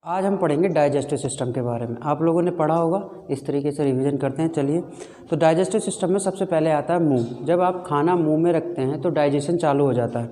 आज हम पढ़ेंगे डाइजेस्टिव सिस्टम के बारे में। आप लोगों ने पढ़ा होगा, इस तरीके से रिवीजन करते हैं। चलिए, तो डाइजेस्टिव सिस्टम में सबसे पहले आता है मुंह। जब आप खाना मुंह में रखते हैं तो डाइजेशन चालू हो जाता है।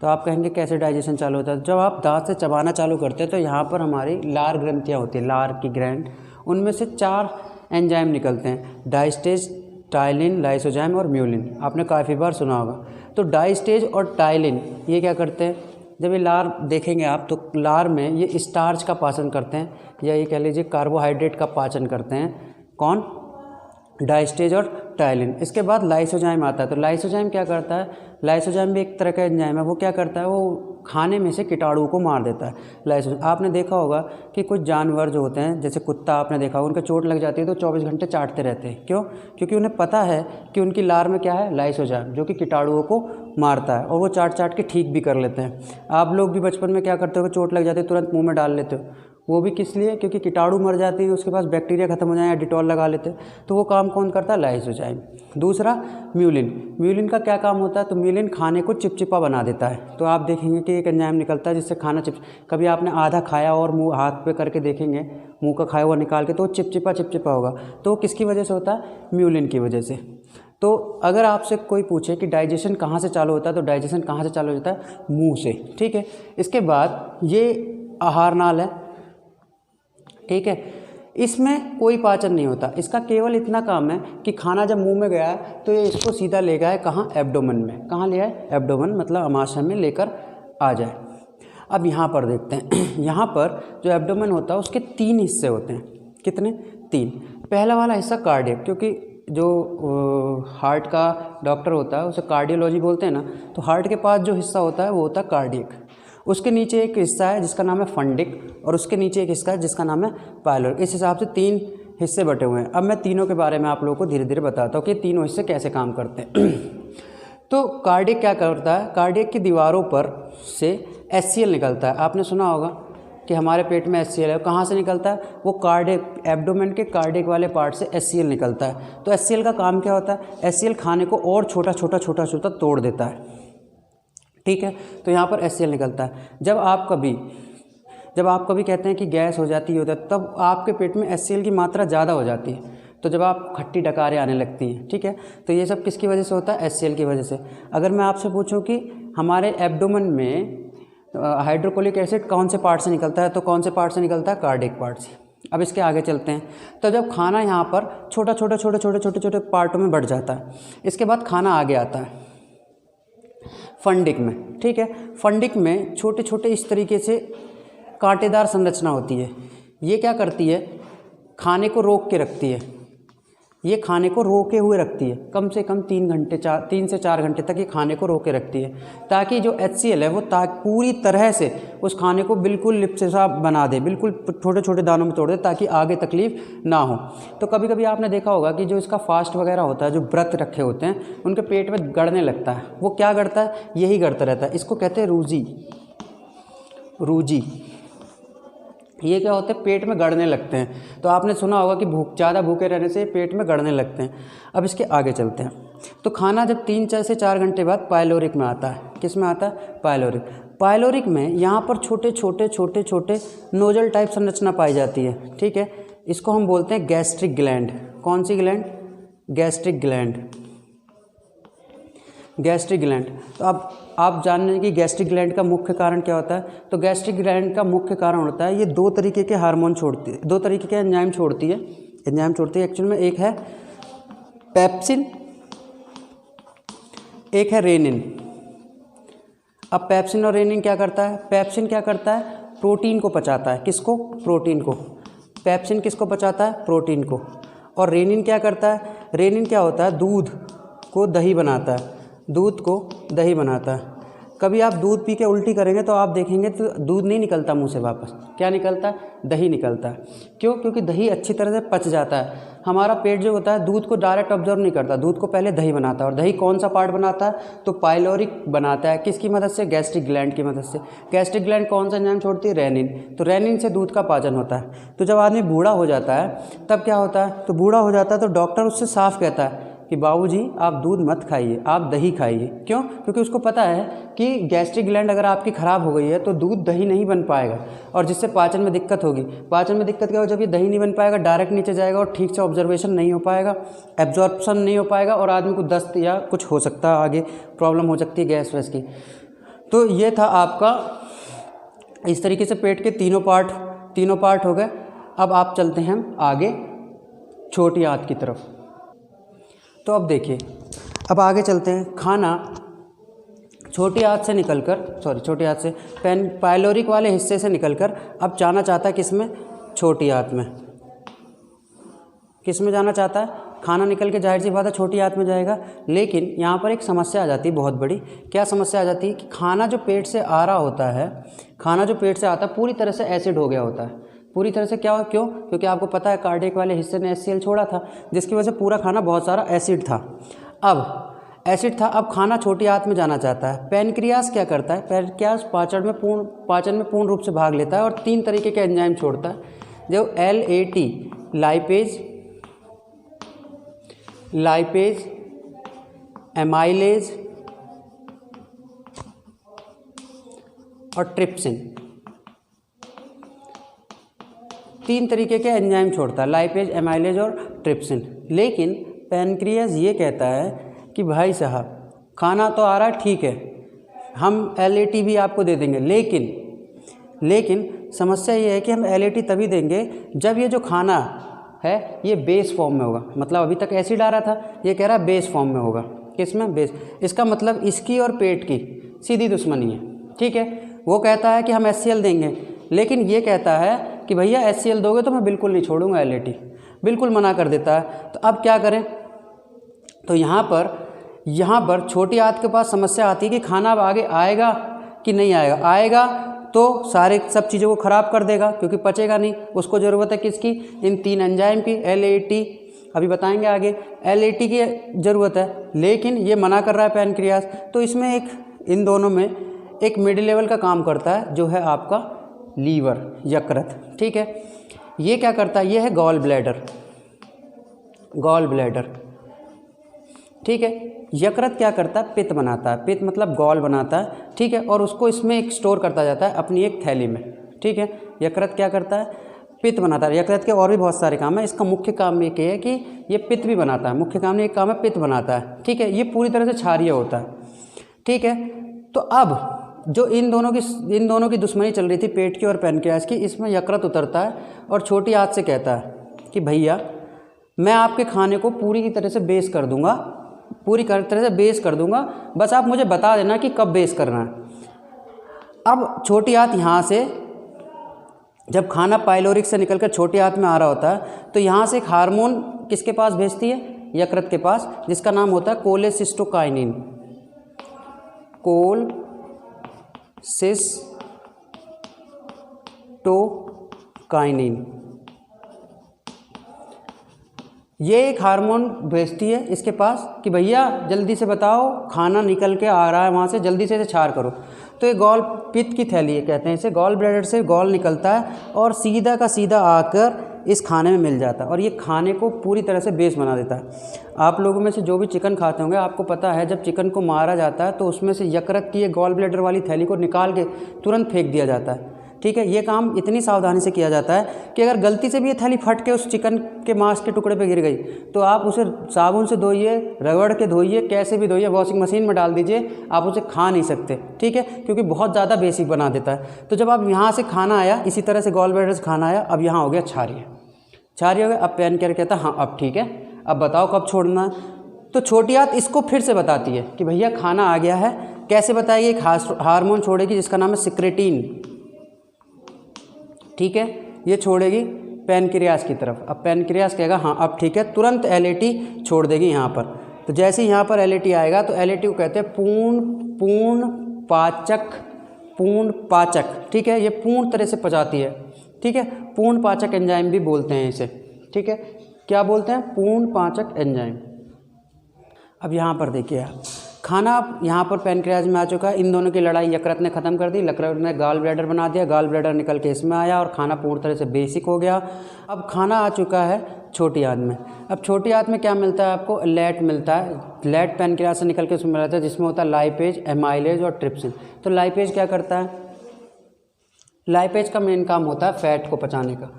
तो आप कहेंगे कैसे डाइजेशन चालू होता है? जब आप दांत से चबाना चालू करते हैं तो यहाँ पर हमारी लार ग्रंथियाँ होती हैं, लार की ग्रैंड, उनमें से 4 एंजाइम निकलते हैं, डाइस्टेज, टाइलिन, लाइसोजाइम और म्यूलिन। आपने काफ़ी बार सुना होगा। तो डाइस्टेज और टाइलिन ये क्या करते हैं? जब ये लार देखेंगे आप तो लार में ये स्टार्च का पाचन करते हैं, या ये कह लीजिए कार्बोहाइड्रेट का पाचन करते हैं। कौन? डाइस्टेज और टाइलिन। इसके बाद लाइसोजाइम आता है। तो लाइसोजाइम क्या करता है? लाइसोजाइम भी एक तरह का एंजाइम है। वो क्या करता है? वो खाने में से कीटाणुओं को मार देता है। लाइसोजाइम, आपने देखा होगा कि कुछ जानवर जो होते हैं, जैसे कुत्ता, आपने देखा होगा उनके चोट लग जाती है तो 24 घंटे चाटते रहते हैं। क्यों? क्योंकि उन्हें पता है कि उनकी लार में क्या है? लाइसोजाइम, जो कि कीटाणुओं को मारता है, और वो चाट चाट के ठीक भी कर लेते हैं। आप लोग भी बचपन में क्या करते हो? चोट लग जाती है तुरंत मुँह में डाल लेते हो। वो भी किस लिए? क्योंकि कीटाणु मर जाते हैं, उसके पास बैक्टीरिया खत्म हो जाए, या डिटॉल लगा लेते हैं। तो वो काम कौन करता है? लाइसोजाइम। दूसरा म्यूलिन। म्यूलिन का क्या काम होता है? तो म्यूलिन खाने को चिपचिपा बना देता है। तो आप देखेंगे कि एक एंजाइम निकलता है जिससे खाना कभी आपने आधा खाया और मुंह हाथ पे करके देखेंगे, मुंह का खाया हुआ निकाल के, तो वो चिपचिपा चिपचिपा होगा। तो वो किसकी वजह से होता है? म्यूलिन की वजह से। तो अगर आपसे कोई पूछे कि डाइजेशन कहाँ से चालू होता है, तो डाइजेशन कहाँ से चालू होता है? मुँह से। ठीक है। इसके बाद ये आहार नाल है, ठीक है। इसमें कोई पाचन नहीं होता। इसका केवल इतना काम है कि खाना जब मुंह में गया है तो ये इसको सीधा ले गया है कहाँ? एब्डोमेन में। कहाँ ले आए? एब्डोमेन, मतलब अमाशय में लेकर आ जाए। अब यहाँ पर देखते हैं। यहाँ पर जो एब्डोमेन होता है उसके 3 हिस्से होते हैं। कितने? 3। पहला वाला हिस्सा कार्डियक, क्योंकि जो हार्ट का डॉक्टर होता है उसे कार्डियोलॉजी बोलते हैं ना, तो हार्ट के पास जो हिस्सा होता है वो होता है कार्डियक। उसके नीचे एक हिस्सा है जिसका नाम है फंडिक, और उसके नीचे एक हिस्सा है जिसका नाम है पाइलोरिक। इस हिसाब से 3 हिस्से बटे हुए हैं। अब मैं तीनों के बारे में आप लोगों को धीरे धीरे बताता हूँ कि तीनों हिस्से कैसे काम करते हैं। तो कार्डियक क्या करता है? कार्डियक की दीवारों पर से HCl निकलता है। आपने सुना होगा कि हमारे पेट में HCl है। कहाँ से निकलता है? वो कार्डियक, एब्डोमेन के कार्डियक वाले पार्ट से HCl निकलता है। तो HCl का काम क्या होता है? HCl खाने को और छोटा छोटा तोड़ देता है। ठीक है। तो यहाँ पर HCl निकलता है। जब आप कभी कहते हैं कि गैस हो जाती है, तब आपके पेट में HCl की मात्रा ज़्यादा हो जाती है। तो जब आप खट्टी डकारें आने लगती हैं, ठीक है, तो ये सब किसकी वजह से होता है? HCl की वजह से। अगर मैं आपसे पूछूं कि हमारे एब्डोमेन में हाइड्रोक्लोरिक एसिड कौन से पार्ट से निकलता है, तो कौन से पार्ट से निकलता है? कार्डियक पार्ट से। अब इसके आगे चलते हैं। तो जब खाना यहाँ पर छोटे पार्टों में बढ़ जाता है, इसके बाद खाना आगे आता है फंडिक में। ठीक है। फंडिक में छोटे छोटे इस तरीके से कांटेदार संरचना होती है। ये क्या करती है? खाने को रोक के रखती है। ये खाने को रोके हुए रखती है, कम से कम 3 से 4 घंटे तक ये खाने को रोके रखती है, ताकि जो HCl है वो पूरी तरह से उस खाने को बिल्कुल लिप्सा बना दे, बिल्कुल छोटे छोटे दानों में तोड़ दे, ताकि आगे तकलीफ ना हो। तो कभी कभी आपने देखा होगा कि जो इसका फास्ट वगैरह होता है, जो व्रत रखे होते हैं, उनके पेट में गड़ने लगता है। वो क्या गड़ता है? यही गड़ता रहता है। इसको कहते हैं रूजी। ये क्या होते हैं? पेट में गड़ने लगते हैं। तो आपने सुना होगा कि ज़्यादा भूखे रहने से पेट में गड़ने लगते हैं। अब इसके आगे चलते हैं। तो खाना जब 3 से 4 घंटे बाद पाइलोरिक में आता है। किस में आता है? पाइलोरिक। पाइलोरिक में यहाँ पर छोटे छोटे नोजल टाइप संरचना पाई जाती है। ठीक है। इसको हम बोलते हैं गैस्ट्रिक ग्लैंड। कौन सी gland? Gastric gland. Gastric gland. तो अब आप जान रहे हैं कि गैस्ट्रिक ग्लैंड का मुख्य कारण क्या होता है? तो गैस्ट्रिक ग्लैंड का मुख्य कारण होता है, ये 2 तरीके के हार्मोन छोड़ती है, 2 तरीके के एंजाइम छोड़ती है एक्चुअल में। एक है पेप्सिन, एक है रेनिन। अब पेप्सिन और रेनिन क्या करता है? पेप्सिन क्या करता है? प्रोटीन को पचाता है। किसको? प्रोटीन को। पेप्सिन किसको पचाता है? प्रोटीन को। और रेनिन क्या करता है? रेनिन क्या होता है? दूध को दही बनाता है। दूध को दही बनाता है। कभी आप दूध पी के उल्टी करेंगे तो आप देखेंगे तो दूध नहीं निकलता मुंह से वापस। क्या निकलता है? दही निकलता है। क्यों? क्योंकि दही अच्छी तरह से पच जाता है। हमारा पेट जो होता है दूध को डायरेक्ट ऑब्जर्व नहीं करता, दूध को पहले दही बनाता है। और दही कौन सा पार्ट बनाता है? तो पाइलोरिक बनाता है। किसकी मदद से? गैस्ट्रिक ग्लैंड की मदद से। गैस्ट्रिक ग्लैंड कौन सा एंजाइम छोड़ती है? रेनिन। तो रेनिन से दूध का पाचन होता है। तो जब आदमी बूढ़ा हो जाता है तब क्या होता है? तो बूढ़ा हो जाता है तो डॉक्टर उससे साफ कहता है कि बाबूजी आप दूध मत खाइए, आप दही खाइए। क्यों? क्योंकि उसको पता है कि गैस्ट्रिक ग्लैंड अगर आपकी ख़राब हो गई है तो दूध दही नहीं बन पाएगा और जिससे पाचन में दिक्कत होगी। पाचन में दिक्कत क्या हो, जब ये दही नहीं बन पाएगा डायरेक्ट नीचे जाएगा और ठीक से ऑब्जर्वेशन नहीं हो पाएगा, एब्जॉर्प्शन नहीं हो पाएगा और आदमी को दस्त या कुछ हो सकता है, आगे प्रॉब्लम हो सकती है गैस वैस की। तो ये था आपका इस तरीके से पेट के तीनों पार्ट हो गए। अब आप चलते हैं आगे छोटी आंत की तरफ। तो अब देखिए, अब आगे चलते हैं। खाना छोटी आंत से पाइलोरिक वाले हिस्से से निकलकर अब जाना चाहता है किसमें? छोटी आंत में। किस में जाना चाहता है? खाना निकल के जाहिर सी बात है छोटी आंत में जाएगा। लेकिन यहाँ पर एक समस्या आ जाती है बहुत बड़ी। क्या समस्या आ जाती है कि खाना जो पेट से आ रहा होता है, खाना जो पेट से आता है पूरी तरह से एसिड हो गया होता है। पूरी तरह से क्यों? क्योंकि आपको पता है कार्डियक वाले हिस्से ने HCl छोड़ा था, जिसकी वजह से पूरा खाना बहुत सारा एसिड था। अब खाना छोटी आंत में जाना चाहता है। पैनक्रियास क्या करता है? पैनक्रियास पाचन में पूर्ण रूप से भाग लेता है और 3 तरीके के एंजाइम छोड़ता है, जो LAT लाइपेज, एमाइलेज और ट्रिप्सिन। 3 तरीके के एंजाइम छोड़ता है, लाइपेज, एमाइलेज और ट्रिप्सिन। लेकिन पैनक्रियास ये कहता है कि भाई साहब खाना तो आ रहा है, ठीक है, हम LAT भी आपको दे देंगे, लेकिन समस्या ये है कि हम LAT तभी देंगे जब ये जो खाना है ये बेस फॉर्म में होगा। मतलब अभी तक एसिड आ रहा था, ये कह रहा है बेस फॉर्म में होगा। किसमें? बेस। इसका मतलब इसकी और पेट की सीधी दुश्मनी है, ठीक है। वो कहता है कि हम HCl देंगे, लेकिन ये कहता है कि भैया HCl दोगे तो मैं बिल्कुल नहीं छोड़ूंगा, LAT बिल्कुल मना कर देता है। तो अब क्या करें? तो यहाँ पर छोटी आंत के पास समस्या आती है कि खाना अब आगे आएगा कि नहीं आएगा। आएगा तो सब चीज़ों को ख़राब कर देगा क्योंकि पचेगा नहीं। उसको ज़रूरत है किसकी? इन 3 एंजाइम की, LAT, अभी बताएंगे आगे, LAT की ज़रूरत है, लेकिन ये मना कर रहा है पैनक्रियास। तो इसमें इन दोनों में एक मिडिल लेवल का काम करता है, जो है आपका लीवर, यकृत, ठीक है। ये क्या करता है? ये है गॉल ब्लैडर, ठीक है। यकृत क्या करता है? पित्त बनाता है, पित्त मतलब गॉल बनाता है, ठीक है, और उसको इसमें एक स्टोर करता जाता है अपनी एक थैली में, ठीक है। यकृत क्या करता है? पित्त बनाता है। यकृत के और भी बहुत सारे काम है, इसका मुख्य काम ये है कि ये पित्त भी बनाता है। मुख्य काम नहीं, एक काम है पित्त बनाता है, ठीक है। ये पूरी तरह से क्षारीय होता है, ठीक है। तो अब जो इन दोनों की दुश्मनी चल रही थी, पेट की और पैनक्रियास की, इसमें यकृत उतरता है और छोटी आंत से कहता है कि भैया मैं आपके खाने को पूरी तरह से बेस कर दूंगा, बस आप मुझे बता देना कि कब बेस करना है। अब छोटी आंत यहाँ से जब खाना पाइलोरिक से निकलकर छोटी आंत में आ रहा होता है तो यहाँ से एक हार्मोन किसके पास भेजती है? यकृत के पास, जिसका नाम होता है कोलेसिस्टोकाइनिन। ये एक हार्मोन भेजती है इसके पास कि भैया जल्दी से बताओ, खाना निकल के आ रहा है वहाँ से, जल्दी से इसे छार करो। तो ये पित्त की थैली है, कहते हैं इसे, गॉल ब्लैडर से गॉल निकलता है और सीधा का सीधा आकर इस खाने में मिल जाता है और ये खाने को पूरी तरह से बेस बना देता है। आप लोगों में से जो भी चिकन खाते होंगे आपको पता है, जब चिकन को मारा जाता है तो उसमें से यकृत की ये गॉल ब्लैडर वाली थैली को निकाल के तुरंत फेंक दिया जाता है, ठीक है। ये काम इतनी सावधानी से किया जाता है कि अगर गलती से भी ये थैली फट के उस चिकन के मांस के टुकड़े पे गिर गई तो आप उसे साबुन से धोइए, रगड़ के धोइए, कैसे भी धोइए, वॉशिंग मशीन में डाल दीजिए, आप उसे खा नहीं सकते, ठीक है, क्योंकि बहुत ज़्यादा बेसिक बना देता है। तो जब आप यहाँ से खाना आया, इसी तरह से गॉल ब्लैडर से खाना आया, अब यहाँ हो गया क्षारीय हो गया। अब पैनक्रियास कहता है हाँ अब ठीक है, अब बताओ कब छोड़ना है। तो छोटी आंत इसको फिर से बताती है कि भैया खाना आ गया है। कैसे बताएगी? एक हार्मोन छोड़ेगी जिसका नाम है सिक्रेटिन, ठीक है, ये छोड़ेगी पैनक्रियास की तरफ। अब पैनक्रियास कहेगा हाँ अब ठीक है, तुरंत LAT छोड़ देगी यहाँ पर। तो जैसे ही यहाँ पर LAT आएगा तो LAT को कहते हैं पूर्ण पाचक, ठीक है, ये पूर्ण तरह से पचाती है, ठीक है। पूर्ण पाचक एंजाइम भी बोलते हैं इसे, ठीक है। क्या बोलते हैं? पूर्ण पाचक एंजाइम। अब यहाँ पर देखिए, खाना यहाँ पर पैनक्रियास में आ चुका है। इन दोनों की लड़ाई यकृत ने ख़त्म कर दी, यकृत ने गॉल ब्लैडर बना दिया, गॉल ब्लैडर निकल के इसमें आया और खाना पूर्ण तरह से बेसिक हो गया। अब खाना आ चुका है छोटी आंत में। अब छोटी आंत में क्या मिलता है आपको, लैट मिलता है। लैट पैनक्रियाज से निकल के उसमें मिलता है, जिसमें होता है लाइपेज, एमाइलेज और ट्रिप्सिन। तो लाइपेज क्या करता है, लाइपेज का मेन काम होता है फैट को पचाने का।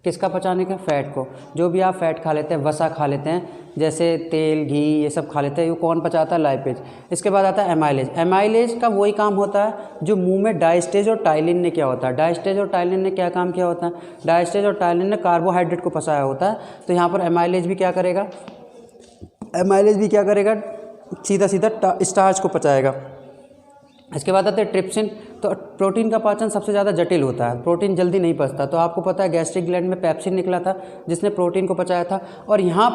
किसका पचाने का, फैट को। जो भी आप फैट खा लेते हैं, वसा खा लेते हैं, जैसे तेल, घी, ये सब खा लेते हैं, ये कौन पचाता है, लाइपेज। इसके बाद आता है एमाइलेज। एमाइलेज का वही काम होता है जो मुंह में डायस्टेज और टाइलिन ने क्या होता है, डायस्टेज और टाइलिन ने क्या काम किया होता है, डायस्टेज और टाइलिन ने कार्बोहाइड्रेट को पचाया होता है। तो यहाँ पर एमाइलेज भी क्या करेगा, एमाइलेज भी क्या करेगा, सीधा सीधा स्टार्च को पचाएगा। इसके बाद आते हैं ट्रिप्सिन। तो प्रोटीन का पाचन सबसे ज़्यादा जटिल होता है, प्रोटीन जल्दी नहीं पचता। तो आपको पता है गैस्ट्रिक ग्लैंड में पेप्सिन निकला था जिसने प्रोटीन को पचाया था, और यहाँ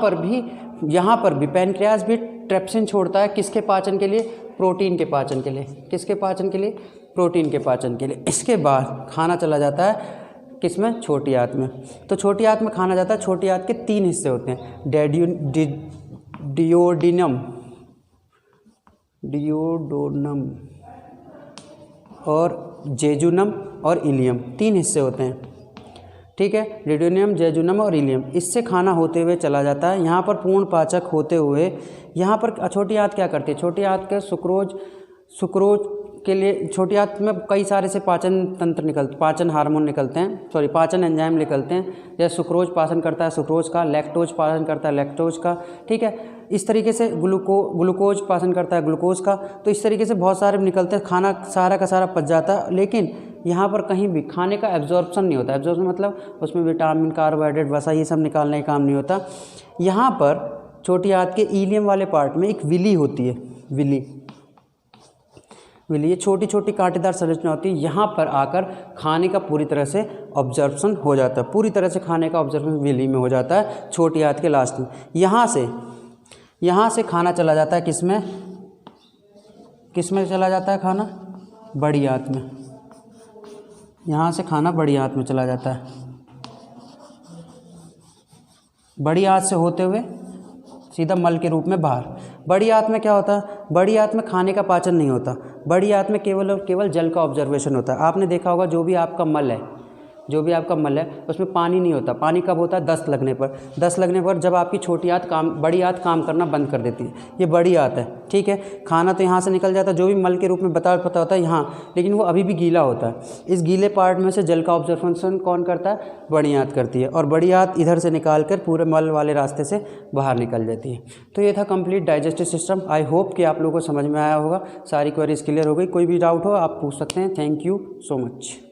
पर भी पैनक्रियाज भी ट्रिप्सिन छोड़ता है। किसके पाचन के लिए, प्रोटीन के पाचन के लिए। किसके पाचन के लिए, प्रोटीन के पाचन के लिए। इसके बाद खाना चला जाता है किसमें, छोटी आंत में। तो छोटी आंत में खाना जाता है। छोटी आंत के 3 हिस्से होते हैं, डियोडोनम और जेजुनम और इलियम, 3 हिस्से होते हैं, ठीक है। डियोडोनियम, जेजुनम और इलियम। इससे खाना होते हुए चला जाता है। यहाँ पर पूर्ण पाचक होते हुए यहाँ पर छोटी आंत क्या करती है, छोटी आंत के सुक्रोज के लिए छोटी आंत में कई सारे से पाचन हार्मोन निकलते हैं, पाचन एंजाइम निकलते हैं। जैसे सुक्रोज पाचन करता है सुक्रोज का, लैक्टोज पाचन करता है लैक्टोज का, ठीक है। इस तरीके से ग्लूकोज पाचन करता है ग्लूकोज का। तो इस तरीके से बहुत सारे निकलते हैं, खाना सारा का सारा पच जाता है। लेकिन यहाँ पर कहीं भी खाने का एब्जॉर्प्शन नहीं होता। एब्जॉर्प्शन मतलब उसमें विटामिन, कार्बोहाइड्रेट, वसा, ये सब निकालने का काम नहीं होता। यहाँ पर छोटी आंत के इलियम वाले पार्ट में एक विली होती है, विली, ये छोटी छोटी कांटेदार संरचना होती है। यहाँ पर आकर खाने का पूरी तरह से ऑब्जर्प्शन हो जाता है, पूरी तरह से खाने का ऑब्जर्प्शन विली में हो जाता है, छोटी आंत के लास्ट में। यहाँ से खाना चला जाता है किसमें चला जाता है खाना, बड़ी आंत में। यहाँ से खाना बड़ी आंत में चला जाता है, बड़ी आंत से होते हुए सीधा मल के रूप में बाहर। बड़ी आंत में क्या होता है, बड़ी आंत में खाने का पाचन नहीं होता। बड़ी आंत में केवल और केवल जल का ऑब्जर्वेशन होता है। आपने देखा होगा जो भी आपका मल है उसमें पानी नहीं होता। पानी कब होता है, दस्त लगने पर जब आपकी बड़ी आंत काम करना बंद कर देती है। ये बड़ी आंत है, ठीक है। खाना तो यहाँ से निकल जाता है, जो भी मल के रूप में पता होता है यहाँ, लेकिन वो अभी भी गीला होता है। इस गीले पार्ट में से जल का ऑब्जर्वेशन कौन करता है, बड़ी आंत करती है। और बड़ी आंत इधर से निकाल कर पूरे मल वाले रास्ते से बाहर निकल जाती है। तो ये था complete digestive system. I hope कि आप लोगों को समझ में आया होगा, सारी क्वेरीज क्लियर हो गई। कोई भी डाउट हो आप पूछ सकते हैं। Thank you so much.